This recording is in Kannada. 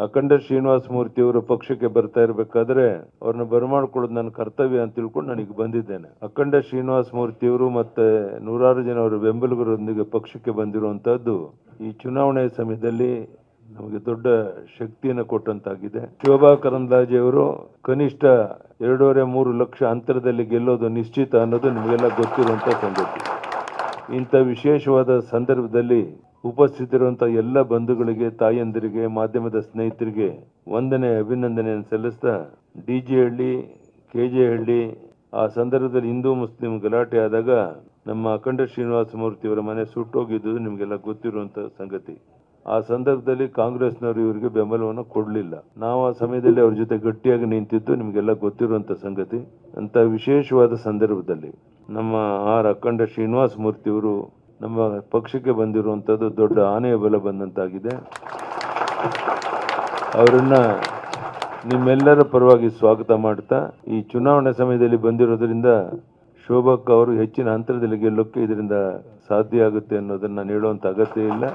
ಅಖಂಡ ಶ್ರೀನಿವಾಸ ಮೂರ್ತಿ ಅವರು ಪಕ್ಷಕ್ಕೆ ಬರ್ತಾ ಇರಬೇಕಾದ್ರೆ ಅವ್ರನ್ನ ಬರಮಾಡ್ಕೊಳ್ಳೋದು ನನ್ನ ಕರ್ತವ್ಯ ಅಂತ ತಿಳ್ಕೊಂಡು ನನಗೆ ಬಂದಿದ್ದೇನೆ. ಅಖಂಡ ಶ್ರೀನಿವಾಸ ಮೂರ್ತಿ ಅವರು ಮತ್ತೆ ನೂರಾರು ಜನ ಅವರ ಬೆಂಬಲಿಗರೊಂದಿಗೆ ಪಕ್ಷಕ್ಕೆ ಬಂದಿರುವಂತಹದ್ದು ಈ ಚುನಾವಣೆ ಸಮಯದಲ್ಲಿ ನಮಗೆ ದೊಡ್ಡ ಶಕ್ತಿಯನ್ನು ಕೊಟ್ಟಂತಾಗಿದೆ. ಶೋಭಾ ಕರಂದ್ಲಾಜೆ ಅವರು ಕನಿಷ್ಠ 2.5-3 ಲಕ್ಷ ಅಂತರದಲ್ಲಿ ಗೆಲ್ಲೋದು ನಿಶ್ಚಿತ ಅನ್ನೋದು ನಿಮಗೆಲ್ಲ ಗೊತ್ತಿರುವಂತ ಸಂಗತಿ. ಇಂಥ ವಿಶೇಷವಾದ ಸಂದರ್ಭದಲ್ಲಿ ಉಪಸ್ಥಿತರಿರುವಂತಹ ಎಲ್ಲ ಬಂಧುಗಳಿಗೆ, ತಾಯಂದಿರಿಗೆ, ಮಾಧ್ಯಮದ ಸ್ನೇಹಿತರಿಗೆ ವಂದನೆ, ಅಭಿನಂದನೆಯನ್ನು ಸಲ್ಲಿಸ್ತಾ ಡಿಜೆ ಹಳ್ಳಿ, ಕೆಜೆ ಹಳ್ಳಿ ಆ ಸಂದರ್ಭದಲ್ಲಿ ಹಿಂದೂ ಮುಸ್ಲಿಂ ಗಲಾಟೆ ಆದಾಗ ನಮ್ಮ ಅಖಂಡ ಶ್ರೀನಿವಾಸ ಮೂರ್ತಿ ಅವರ ಮನೆ ಸುಟ್ಟೋಗಿದ್ದು ನಿಮಗೆಲ್ಲ ಗೊತ್ತಿರುವಂತಹ ಸಂಗತಿ. ಆ ಸಂದರ್ಭದಲ್ಲಿ ಕಾಂಗ್ರೆಸ್ನವರು ಇವರಿಗೆ ಬೆಂಬಲವನ್ನು ಕೊಡಲಿಲ್ಲ. ನಾವು ಆ ಸಮಯದಲ್ಲಿ ಅವ್ರ ಜೊತೆ ಗಟ್ಟಿಯಾಗಿ ನಿಂತಿದ್ದು ನಿಮಗೆಲ್ಲ ಗೊತ್ತಿರುವಂತ ಸಂಗತಿ. ಅಂತ ವಿಶೇಷವಾದ ಸಂದರ್ಭದಲ್ಲಿ ನಮ್ಮ ಅಖಂಡ ಶ್ರೀನಿವಾಸ ಮೂರ್ತಿ ಅವರು ನಮ್ಮ ಪಕ್ಷಕ್ಕೆ ಬಂದಿರುವಂತದ್ದು ದೊಡ್ಡ ಆನೆಯ ಬಲ ಬಂದಂತಾಗಿದೆ. ಅವರನ್ನ ನಿಮ್ಮೆಲ್ಲರ ಪರವಾಗಿ ಸ್ವಾಗತ ಮಾಡ್ತಾ, ಈ ಚುನಾವಣೆ ಸಮಯದಲ್ಲಿ ಬಂದಿರೋದ್ರಿಂದ ಶೋಭಕ್ಕ ಅವರು ಹೆಚ್ಚಿನ ಅಂತರದಲ್ಲಿ ಗೆಲ್ಲೋಕ್ಕೆ ಇದರಿಂದ ಸಾಧ್ಯ ಆಗುತ್ತೆ ಅನ್ನೋದನ್ನ ನಾನು ಹೇಳುವಂತ ಅಗತ್ಯ ಇಲ್ಲ.